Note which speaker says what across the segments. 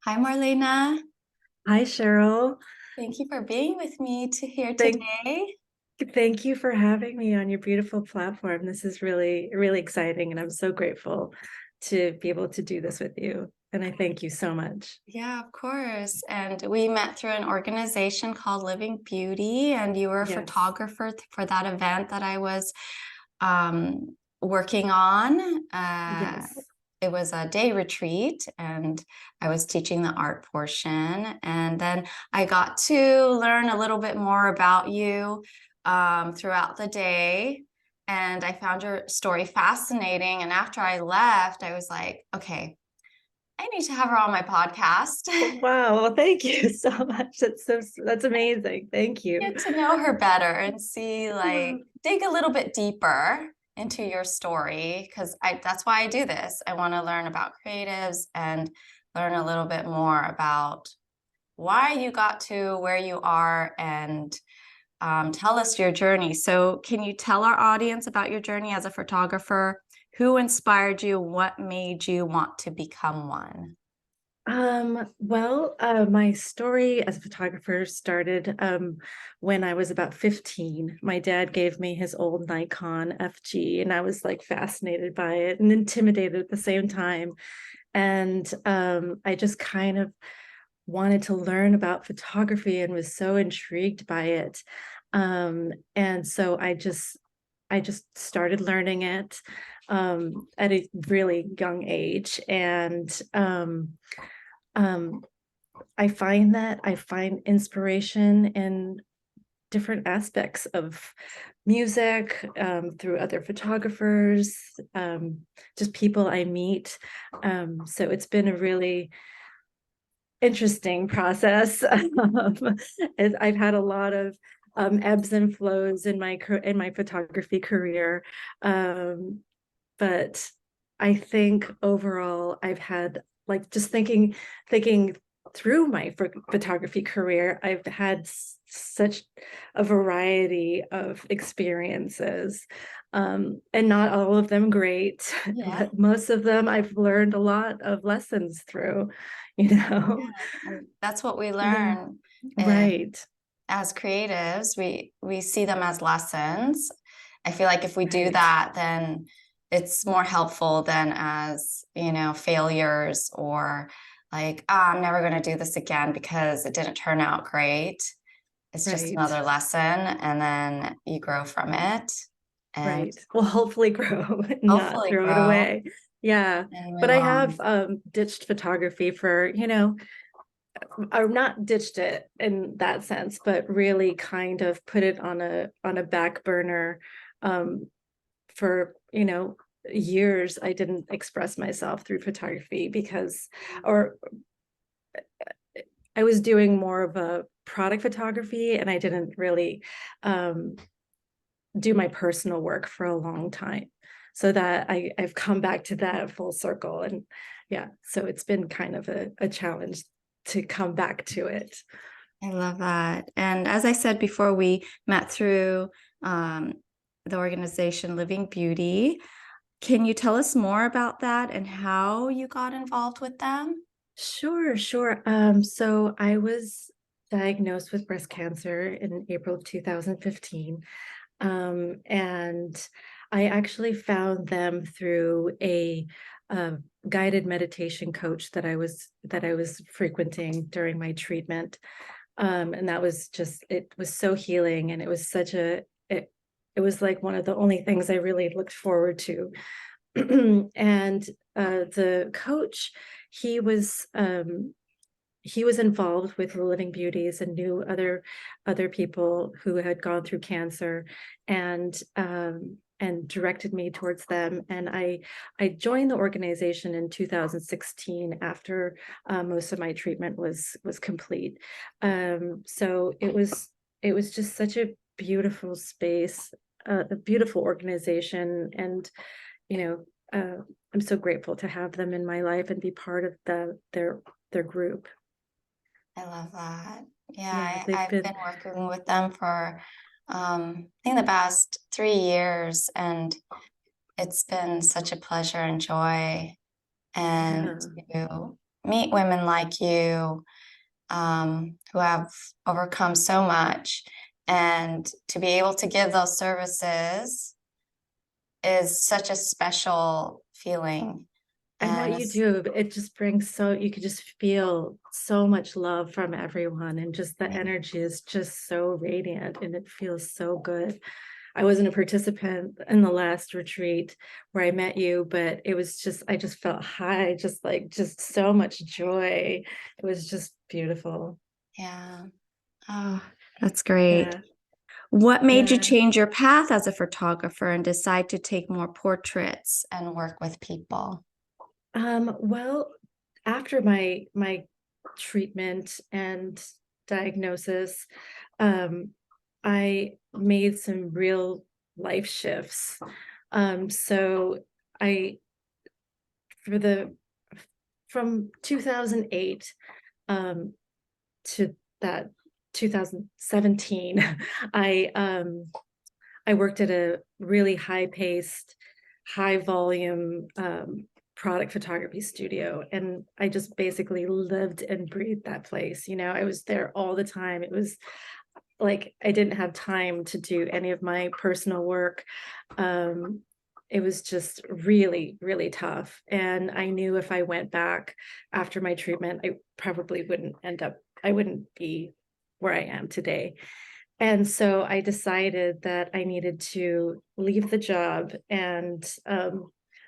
Speaker 1: Hi, Marlena.
Speaker 2: Hi, Sheryl.
Speaker 1: Thank you for being with me here
Speaker 2: Thank,
Speaker 1: today.
Speaker 2: thank you for having me on your beautiful platform. This is really, really exciting, and I'm so grateful to be able to do this with you. And I thank you so much.
Speaker 1: Yeah, of course. And we met through an organization called Living Beauty, and you were a
Speaker 2: Yes,
Speaker 1: photographer for that event that I was working on.
Speaker 2: yes.
Speaker 1: It was a day retreat, and I was teaching the art portion. And then I got to learn a little bit more about you throughout the day. And I found your story fascinating. And after I left, I was like, okay, I need to have her on my podcast.
Speaker 2: Wow. Well, thank you so much. That's amazing. Thank you.
Speaker 1: Get to know her better and see,
Speaker 2: Oh,
Speaker 1: like, dig a little bit deeper into your story because I that's why I do this. I want to learn about creatives and learn a little bit more about why you got to where you are and tell us your journey. So, can you tell our audience about your journey as a photographer? Who inspired you? What made you want to become one?
Speaker 2: my story as a photographer started when I was about 15. My dad gave me his old Nikon FG, and I was like fascinated by it and intimidated at the same time. And I just kind of wanted to learn about photography and was so intrigued by it. And so I just started learning it at a really young age. And um, I find inspiration in different aspects of music, through other photographers, just people I meet. So it's been a really interesting process. I've had a lot of ebbs and flows in my photography career, um, but I think overall I've had, like, just thinking through my photography career, I've had such a variety of experiences, and not all of them great,
Speaker 1: Yeah.
Speaker 2: but most of them I've learned a lot of lessons through, you know.
Speaker 1: And that's what we
Speaker 2: Yeah,
Speaker 1: learn.
Speaker 2: right,
Speaker 1: As creatives, we see them as lessons. I feel like if we do
Speaker 2: right,
Speaker 1: that, then it's more helpful than as, failures or like, oh, I'm never going to do this again because it didn't turn out great. It's just
Speaker 2: right.
Speaker 1: another lesson, and then you grow from it and
Speaker 2: Right. Well, hopefully grow, not
Speaker 1: hopefully
Speaker 2: throw it
Speaker 1: grow
Speaker 2: away. Yeah.
Speaker 1: and
Speaker 2: But
Speaker 1: move
Speaker 2: I
Speaker 1: on.
Speaker 2: have ditched photography for, or not ditched it in that sense, but really kind of put it on a back burner um for, years. I didn't express myself through photography because, or I was doing more of a product photography, and I didn't really um do my personal work for a long time, so that I've come back to that full circle. And yeah, so it's been kind of a challenge to come back to it.
Speaker 1: I love that. And as I said before, we met through um, the organization Living Beauty. Can you tell us more about that and how you got involved with them?
Speaker 2: Sure, sure. So I was diagnosed with breast cancer in April of 2015. And I actually found them through a guided meditation coach that I was frequenting during my treatment. And that was just, it was so healing, and it was such it was like one of the only things I really looked forward to. And the coach, he was he was involved with the Living Beauties and knew other people who had gone through cancer, and directed me towards them. And I joined the organization in 2016 after most of my treatment was complete. So it was just such a beautiful space, a beautiful organization. And you know, I'm so grateful to have them in my life and be part of their group.
Speaker 1: I love that. Yeah,
Speaker 2: Yeah, they've
Speaker 1: I've
Speaker 2: been,
Speaker 1: been working with them for I think the past 3 years, and it's been such a pleasure and joy and
Speaker 2: yeah,
Speaker 1: to meet women like you, who have overcome so much, and to be able to give those services is such a special feeling.
Speaker 2: And what
Speaker 1: And
Speaker 2: you
Speaker 1: it's,
Speaker 2: do, it just brings so, you could just feel so much love from everyone, and just the energy is just so radiant and it feels so good. I wasn't a participant in the last retreat where I met you, but it was just, I just felt high, just like, just so much joy. It was just beautiful.
Speaker 1: yeah. Oh, that's great.
Speaker 2: Yeah.
Speaker 1: What made you
Speaker 2: Yeah.
Speaker 1: change your path as a photographer and decide to take more portraits and work with people?
Speaker 2: Well, after my treatment and diagnosis, um, I made some real life shifts. So I for the from 2008 um to that 2017, I worked at a really high-paced, high-volume product photography studio, and I just basically lived and breathed that place. You know, I was there all the time. It was like I didn't have time to do any of my personal work. Um, it was just really, really tough. And I knew if I went back after my treatment, I probably wouldn't end up, I wouldn't be where I am today. And so I decided that I needed to leave the job. And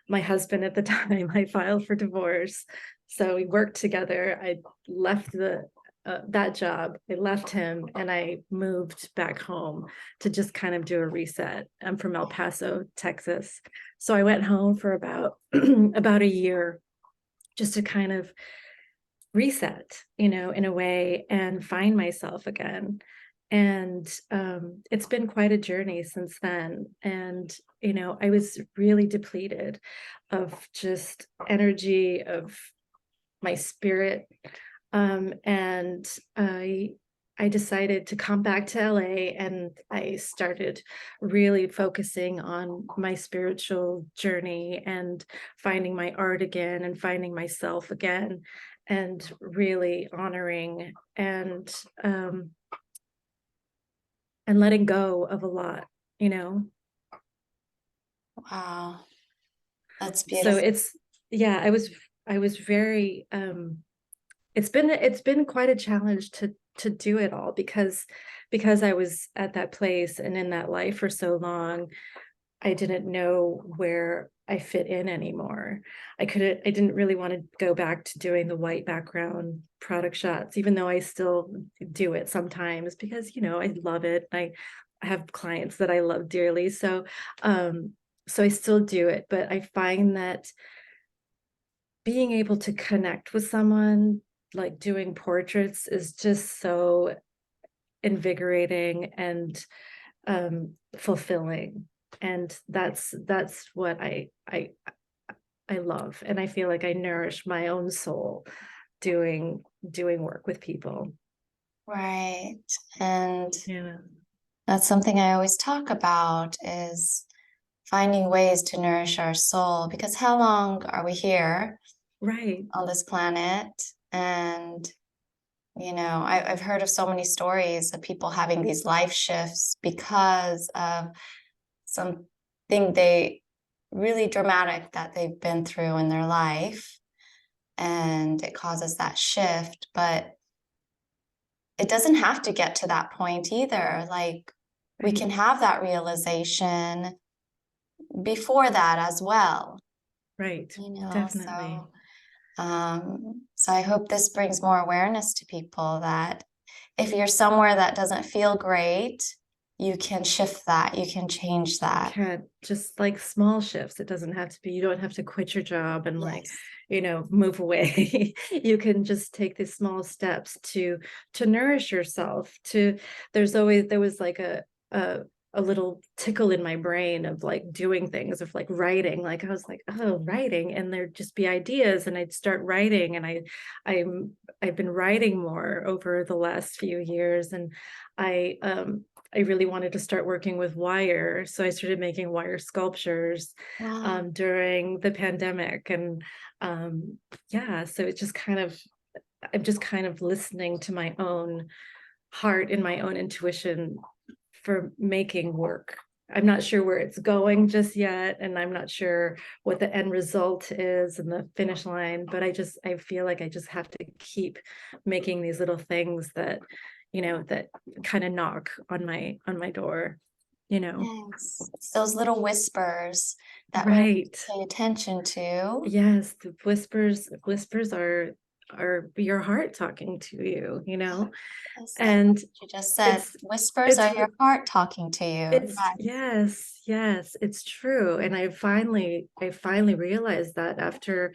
Speaker 2: my husband at the time, I filed for divorce. So we worked together. I left the that job. I left him and I moved back home to just kind of do a reset. I'm from El Paso, Texas. So I went home for about about a year just to kind of reset, you know, in a way, and find myself again. And it's been quite a journey since then. And, you know, I was really depleted of just energy, of my spirit. And I decided to come back to LA, and I started really focusing on my spiritual journey and finding my art again and finding myself again, and really honoring and letting go of a lot, you know.
Speaker 1: Wow, that's
Speaker 2: So
Speaker 1: beautiful.
Speaker 2: it's, yeah, I was very it's been quite a challenge to do it all, because I was at that place and in that life for so long. I didn't know where I fit in anymore. I didn't really want to go back to doing the white background product shots, even though I still do it sometimes because, you know, I love it. I have clients that I love dearly. So I still do it, but I find that being able to connect with someone, like doing portraits, is just so invigorating and fulfilling. And that's what I love, and I feel like I nourish my own soul doing work with people.
Speaker 1: Right. And
Speaker 2: Yeah.
Speaker 1: that's something I always talk about is finding ways to nourish our soul, because how long are we here
Speaker 2: Right.
Speaker 1: on this planet? And, I've heard of so many stories of people having these life shifts because of something they really dramatic that they've been through in their life. And it causes that shift. But it doesn't have to get to that point either. Like, we
Speaker 2: Right.
Speaker 1: can have that realization before that as well,
Speaker 2: Right.
Speaker 1: you know?
Speaker 2: Definitely.
Speaker 1: So I hope this brings more awareness to people that if you're somewhere that doesn't feel great, you can shift that, you can change
Speaker 2: You
Speaker 1: that.
Speaker 2: can't, just like small shifts. It doesn't have to be, you don't have to quit your job and, like,
Speaker 1: Yes.
Speaker 2: you know, move away. You can just take these small steps to nourish yourself. To there was like a a little tickle in my brain of like doing things, of like writing. Like I was like, oh, writing, and there'd just be ideas and I'd start writing. And I'm I've been writing more over the last few years. And I I really wanted to start working with wire. So I started making wire sculptures
Speaker 1: Wow.
Speaker 2: during the pandemic. And yeah, so it's just kind of, I'm just kind of listening to my own heart and my own intuition for making work. I'm not sure where it's going just yet, and I'm not sure what the end result is and the finish line, but I feel like I just have to keep making these little things that, that kind of knock on my door, you know.
Speaker 1: Yes. It's those little whispers that we have
Speaker 2: Right.
Speaker 1: to pay attention to.
Speaker 2: Yes, the whispers are your heart talking to you, you know.
Speaker 1: Yes, I love
Speaker 2: And
Speaker 1: what you just said.
Speaker 2: it's
Speaker 1: Whispers
Speaker 2: it's
Speaker 1: are your heart talking to you.
Speaker 2: It's
Speaker 1: Yes.
Speaker 2: yes, yes, it's true. And I finally realized that after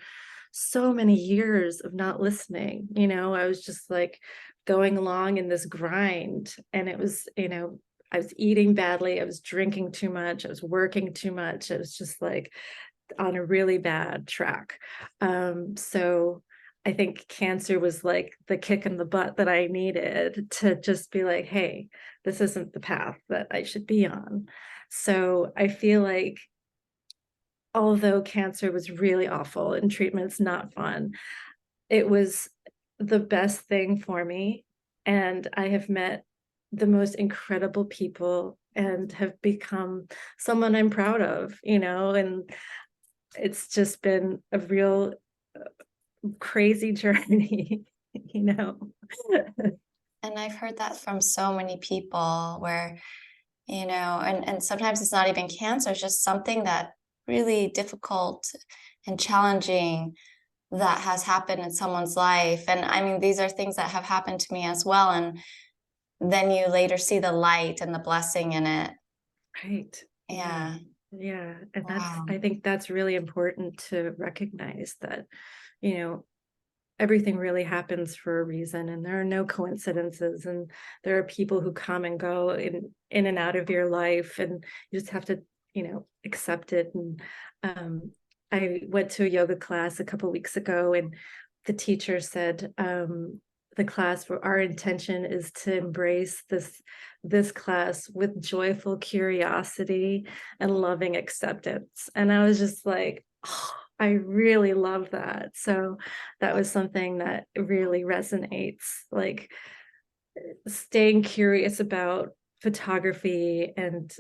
Speaker 2: so many years of not listening, I was just like going along in this grind. And it was, I was eating badly, I was drinking too much, I was working too much. It was just like on a really bad track. So I think cancer was like the kick in the butt that I needed to just be like, hey, this isn't the path that I should be on. So I feel like although cancer was really awful and treatment's not fun, it was the best thing for me. And I have met the most incredible people and have become someone I'm proud of, and it's just been a real crazy journey, you know.
Speaker 1: And I've heard that from so many people where, and sometimes it's not even cancer, it's just something that really difficult and challenging that has happened in someone's life. And I mean, these are things that have happened to me as well. And then you later see the light and the blessing in it.
Speaker 2: Right. Yeah.
Speaker 1: Yeah.
Speaker 2: Yeah. And
Speaker 1: Wow.
Speaker 2: I think that's really important to recognize that, you know, everything really happens for a reason, and there are no coincidences, and there are people who come and go in and out of your life, and you just have to, accept it. And I went to a yoga class a couple weeks ago, and the teacher said, the class, where our intention is to embrace this class with joyful curiosity and loving acceptance. And I was just like, oh, I really love that. So that was something that really resonates, like staying curious about photography, and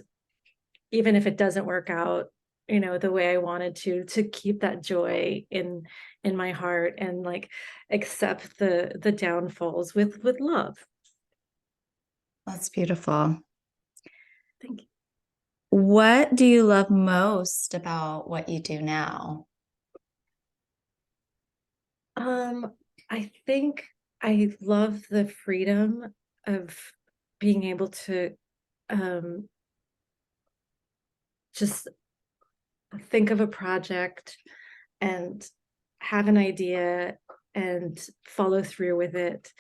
Speaker 2: even if it doesn't work out, the way I wanted to keep that joy in my heart, and like accept the downfalls with love.
Speaker 1: That's beautiful.
Speaker 2: Thank you.
Speaker 1: What do you love most about what you do now?
Speaker 2: I think I love the freedom of being able to um just think of a project and have an idea and follow through with it,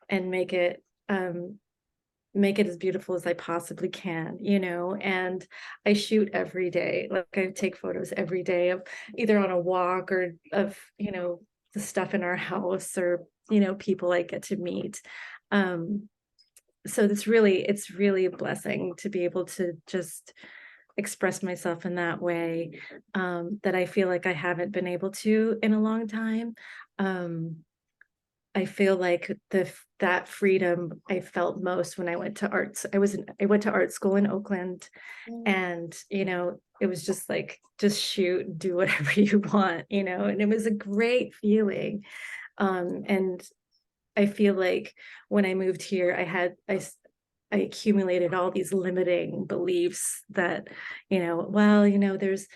Speaker 2: and make it as beautiful as I possibly can, and I shoot every day. Like I take photos every day of either on a walk or of, the stuff in our house, or, people I get to meet. Um, so it's really a blessing to be able to just express myself in that way, that I feel like I haven't been able to in a long time. Um, I feel like that freedom I felt most when I went to arts. I went to art school in Oakland,
Speaker 1: Mm.
Speaker 2: and it was just like, just shoot, do whatever you want, and it was a great feeling. And I feel like when I moved here, I accumulated all these limiting beliefs that, well, there's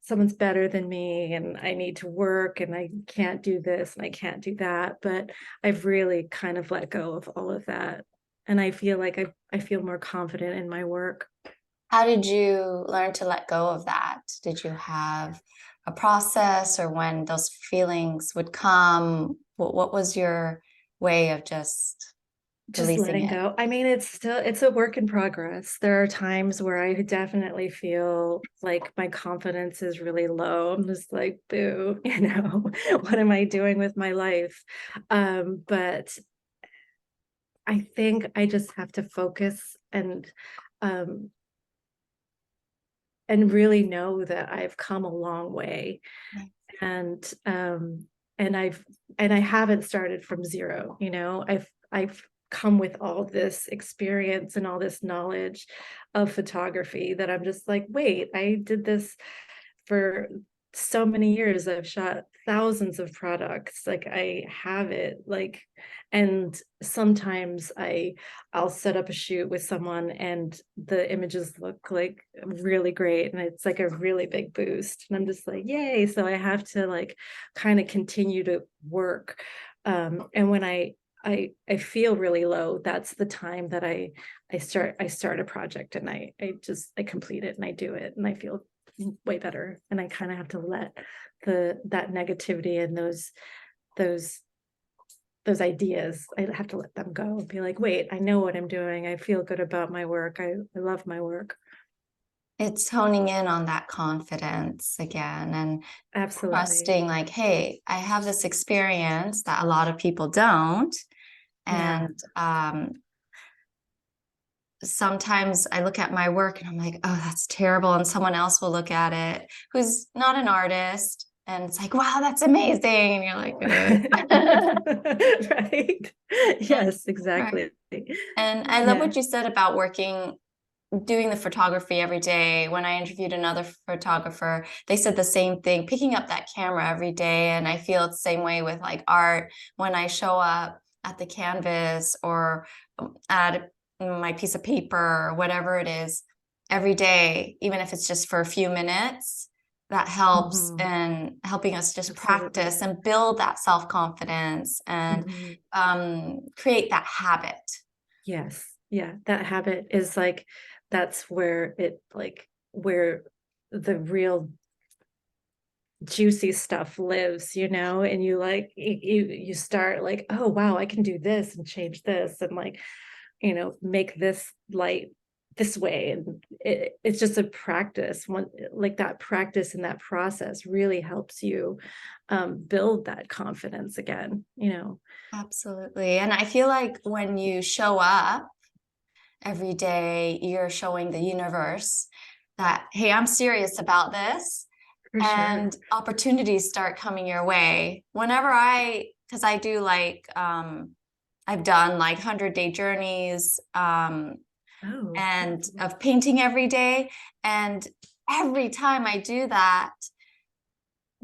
Speaker 2: someone's better than me, and I need to work, and I can't do this and I can't do that. But I've really kind of let go of all of that. And I feel like I feel more confident in my work.
Speaker 1: How did you learn to let go of that? Did you have a process, or when those feelings would come, what was your way of just
Speaker 2: Just
Speaker 1: releasing
Speaker 2: letting
Speaker 1: it?
Speaker 2: go. I mean, it's a work in progress. There are times where I definitely feel like my confidence is really low. I'm just like, boo, what am I doing with my life? But I think I just have to focus and um, and really know that I've come a long way.
Speaker 1: Yeah.
Speaker 2: And and I've and I haven't started from zero, you know. I've come with all this experience and all this knowledge of photography that I'm just like, wait, I did this for so many years. I've shot thousands of products. Like I have it. Like, and sometimes I'll set up a shoot with someone and the images look like really great and it's like a really big boost. And I'm just like, yay. So I have to like kind of continue to work. And when I feel really low, that's the time that I start a project and I complete it and I do it and I feel way better. And I kind of have to let that negativity and those ideas, I have to let them go and be like, wait, I know what I'm doing. I feel good about my work. I love my work.
Speaker 1: It's honing in on that confidence again and
Speaker 2: Absolutely.
Speaker 1: trusting, like, hey, I have this experience that a lot of people don't.
Speaker 2: Yeah.
Speaker 1: And sometimes I look at my work and I'm like, oh, that's terrible. And someone else will look at it who's not an artist. And it's like, wow, that's amazing. And you're like,
Speaker 2: Right. Yes,
Speaker 1: right.
Speaker 2: exactly.
Speaker 1: And I love
Speaker 2: Yeah.
Speaker 1: what you said about doing the photography every day. When I interviewed another photographer, they said the same thing, picking up that camera every day. And I feel it's the same way with like art. When I show up at the canvas or at my piece of paper or whatever it is every day, even if it's just for a few minutes, that helps
Speaker 2: Mhm.
Speaker 1: in helping us just
Speaker 2: Absolutely.
Speaker 1: practice and build that self-confidence and
Speaker 2: Mhm.
Speaker 1: create that habit.
Speaker 2: Yes. Yeah. That habit is like, that's where it like, where the real juicy stuff lives, you know, and you like, you start like, oh, wow, I can do this and change this and like, you know, make this light this way. And it's just a practice. One, like that practice and that process really helps you build that confidence again, you know.
Speaker 1: Absolutely. And I feel like when you show up every day, you're showing the universe that, hey, I'm serious about this.
Speaker 2: For sure.
Speaker 1: And opportunities start coming your way. Because I do like, I've done like 100-day journeys
Speaker 2: Oh,
Speaker 1: and
Speaker 2: cool.
Speaker 1: of painting every day. And every time I do that,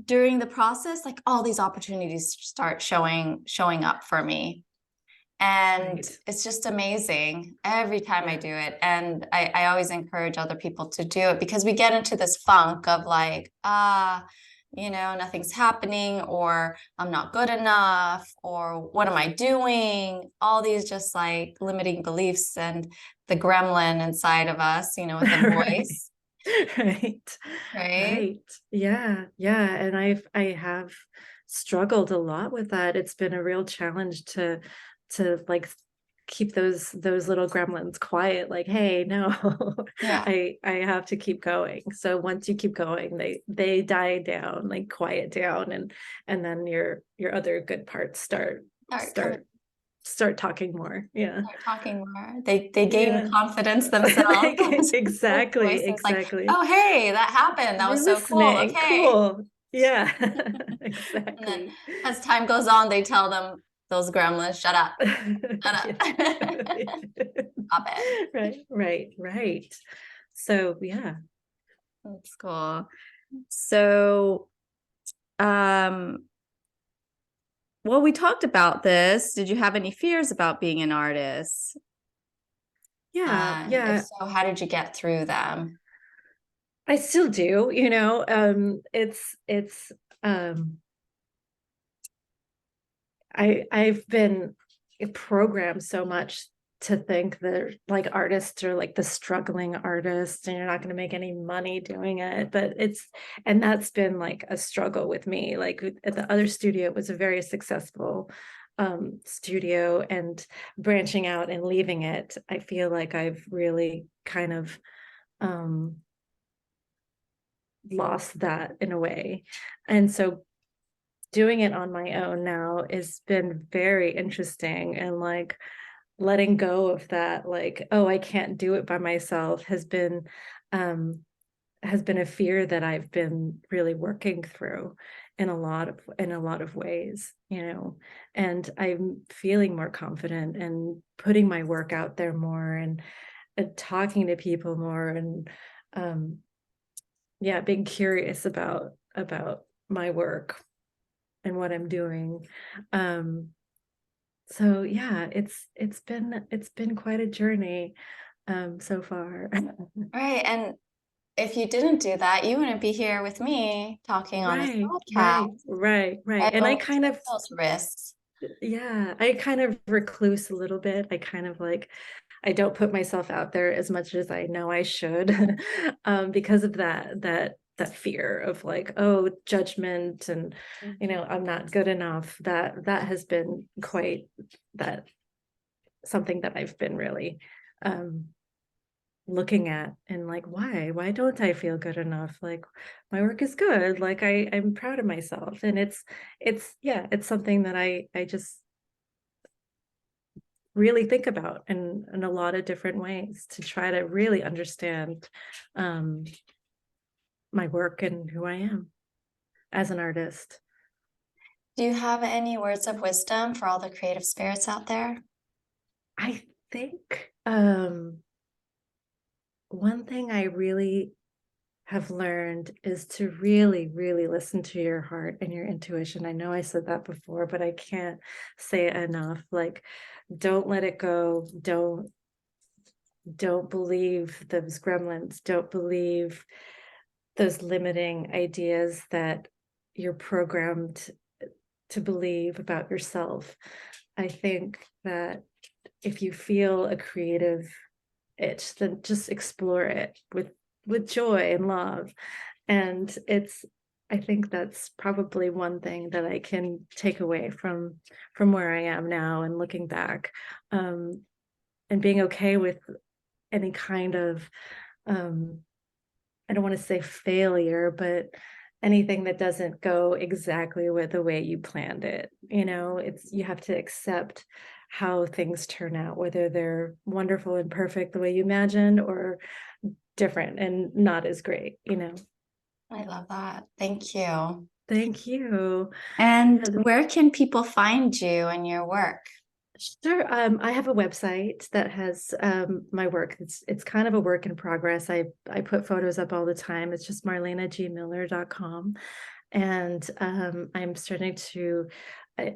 Speaker 1: during the process, like all these opportunities start showing up for me. And
Speaker 2: Right.
Speaker 1: it's just amazing every time I
Speaker 2: Yeah.
Speaker 1: do it. And I always encourage other people to do it because we get into this funk of like, nothing's happening, or I'm not good enough, or what am I doing? All these just like limiting beliefs and the gremlin inside of us, with the
Speaker 2: Right.
Speaker 1: voice,
Speaker 2: Right.
Speaker 1: right?
Speaker 2: Right. Yeah. Yeah. And I have struggled a lot with that. It's been a real challenge to like keep those little gremlins quiet. Like, hey, no,
Speaker 1: Yeah.
Speaker 2: I have to keep going. So once you keep going, they die down, like quiet down, and then your other good parts
Speaker 1: Start coming,
Speaker 2: start start talking more. Yeah.
Speaker 1: start talking more. They gain
Speaker 2: Yeah.
Speaker 1: confidence themselves. Those
Speaker 2: Exactly,
Speaker 1: voices like,
Speaker 2: exactly.
Speaker 1: oh, hey, that happened. That
Speaker 2: They're
Speaker 1: was so cool.
Speaker 2: listening.
Speaker 1: Okay.
Speaker 2: Cool. Yeah,
Speaker 1: And then
Speaker 2: exactly.
Speaker 1: as time goes on, they tell them, those gremlins, shut up, shut
Speaker 2: Yeah.
Speaker 1: up. Stop it.
Speaker 2: Right, right, right. So yeah.
Speaker 1: That's cool. So, um, well, we talked about this. Did you have any fears about being an artist?
Speaker 2: Yeah,
Speaker 1: And if
Speaker 2: yeah.
Speaker 1: so, how did you get through them?
Speaker 2: I still do, you know. It's um I've been programmed so much to think that like artists are like the struggling artist and you're not going to make any money doing it, but and that's been like a struggle with me. Like at the other studio, it was a very successful studio, and branching out and leaving it, I feel like I've really kind of um lost that in a way. And so doing it on my own now has been very interesting, and like letting go of that, like, oh, I can't do it by myself, um has been a fear that I've been really working through in a lot of ways, you know, and I'm feeling more confident and putting my work out there more and talking to people more and um yeah, being curious about my work and what I'm doing. Um so yeah, it's been quite a journey so far.
Speaker 1: Right. And if you didn't do that, you wouldn't be here with me talking on this
Speaker 2: Right,
Speaker 1: podcast.
Speaker 2: right, right, right.
Speaker 1: I
Speaker 2: And I
Speaker 1: don't
Speaker 2: kind
Speaker 1: take
Speaker 2: of,
Speaker 1: those risks.
Speaker 2: yeah, I kind of recluse a little bit. I kind of like, I don't put myself out there as much as I know I should, because of that fear of like, oh, judgment and, you know, I'm not good enough. That has been quite that something that I've been really um looking at and like, why don't I feel good enough? Like my work is good, like I'm proud of myself, and it's yeah, it's something that I just really think about in a lot of different ways to try to really understand um my work and who I am as an artist.
Speaker 1: Do you have any words of wisdom for all the creative spirits out there?
Speaker 2: I think one thing I really have learned is to really, really listen to your heart and your intuition. I know I said that before, but I can't say it enough. Like, don't let it go. Don't believe those gremlins. Don't believe those limiting ideas that you're programmed to believe about yourself. I think that if you feel a creative itch, then just explore it with joy and love. And it's I think that's probably one thing that I can take away from where I am now and looking back, um, and being okay with any kind of um, I don't want to say failure, but anything that doesn't go exactly with the way you planned it. You know, it's you have to accept how things turn out, whether they're wonderful and perfect the way you imagined or different and not as great, you know.
Speaker 1: I love that. Thank you.
Speaker 2: Thank you.
Speaker 1: And
Speaker 2: Yeah,
Speaker 1: where can people find you and your work?
Speaker 2: sure. I have a website that has my work. It's kind of a work in progress. I put photos up all the time. It's just marlenagmiller.com. And I'm starting to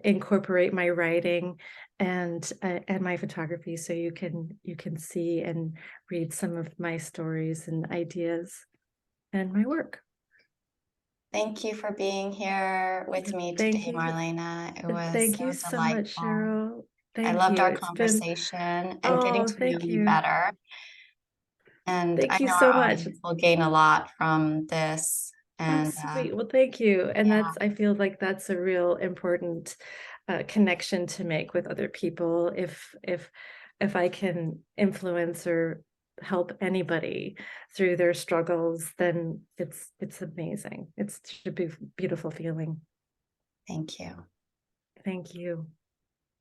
Speaker 2: incorporate my writing and my photography so you can see and read some of my stories and ideas and my work.
Speaker 1: Thank you for being here with me
Speaker 2: Thank
Speaker 1: today,
Speaker 2: you.
Speaker 1: Marlena. It was
Speaker 2: Thank you
Speaker 1: so
Speaker 2: so much,
Speaker 1: delightful.
Speaker 2: Cheryl.
Speaker 1: I
Speaker 2: Thank
Speaker 1: loved
Speaker 2: you.
Speaker 1: our
Speaker 2: It's been,
Speaker 1: conversation and getting
Speaker 2: oh,
Speaker 1: to know
Speaker 2: thank
Speaker 1: you
Speaker 2: you.
Speaker 1: better. And I
Speaker 2: Thank you
Speaker 1: know
Speaker 2: so
Speaker 1: our
Speaker 2: much.
Speaker 1: audience will gain a lot from this.
Speaker 2: Oh,
Speaker 1: And
Speaker 2: sweet. Well, thank you. And
Speaker 1: yeah,
Speaker 2: that's, I feel like that's a real important connection to make with other people. If I can influence or help anybody through their struggles, then it's amazing. It's a beautiful feeling.
Speaker 1: thank you.
Speaker 2: Thank you.